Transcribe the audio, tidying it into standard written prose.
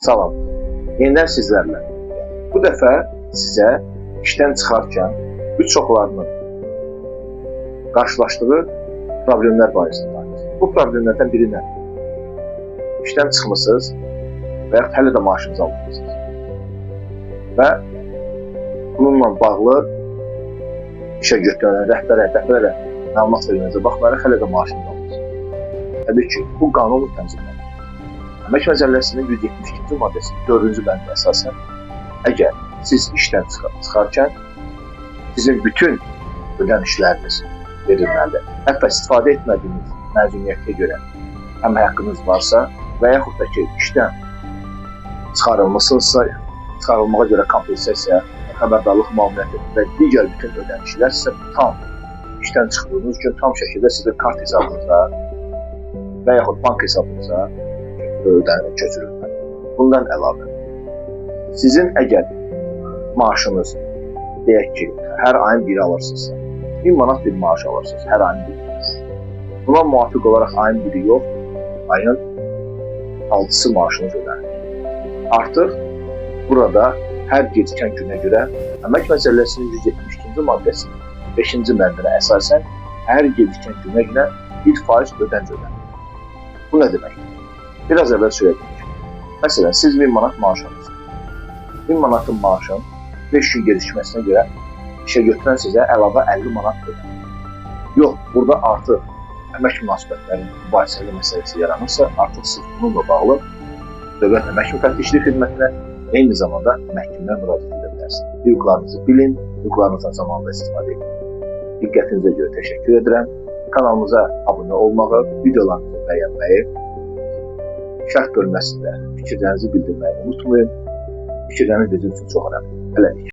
Salam. Yenidən sizlərlə. Bu dəfə sizə işdən çıxarkən çoxlarının qarşılaşdığı problemlər barəsində danışacağım. Bu problemlərdən biri nədir? İşdən çıxmısınız və yaxud hələ də maaşınızı almırsınız. Və bununla bağlı işə götürülən rəhbərə məlumat vermənizə baxmayaraq hələ də maaşınızı almırsınız. Təbii ki, bu qanun tənzimlənir. Əmək Məcəlləsinin 172-ci maddəsinin 4-cü bəndinə əsasən, əgər siz işdən çıxarkən sizin bütün ödənişləriniz verilməlidir. Hətta istifadə etmədiyiniz məzuniyyətə görə əmək haqqınız varsa və yaxud da ki, işdən çıxarılmışsınızsa, çıxarılmağa görə kompensasiya, xəbərdarlıq müavinəti və digər bütün ödənişlər sizə tam işdən çıxdığınız gün tam şəkildə sizin kart hesabınıza və yaxud bank hesabınıza köçürülməli. Bundan əlavə, sizin əgər maaşınız, deyək ki, hər ayın biri alırsınızsa, 1000 manat bir maaş alırsınız, hər ayın biri. Buna müvafiq olaraq ayın biri yox, ayın 6-sı maaşınız ödənir. Artıq burada hər gecikən günə görə Əmək Məcəlləsinin 172-ci maddəsinin 5-ci bəndinə əsasən hər gecikən günə 1% ödənç ödənir. Bu nə deməkdir? Biraz əvvəl söylədim ki, məsələn, siz 1000 manat maaş alırsınız. 1000 manatın maaşın 5 gün gecikməsinə görə işə götürən sizə əlavə 50 manat ödənir. Yox, burada artıq əmək münasibətlərinin mübahisəli məsələsi yaranırsa, artıq siz bununla bağlı Dövlət Əmək Müfəttişliyi Xidmətinə, eyni zamanda məhkəməyə müraciət edə bilərsiniz. Hüquqlarınızı bilin, hüquqlarınızdan zamanında istifadə edin. Diqqətinizə görə təşəkkür edirəm. Kanalımıza abunə olmağı, videolarımızı bəyənməyi, şərh bölməsində fikirlərinizi bildirməyi unutmayın. Fikirləriniz bizim üçün çox önəmlidir. Hələlik.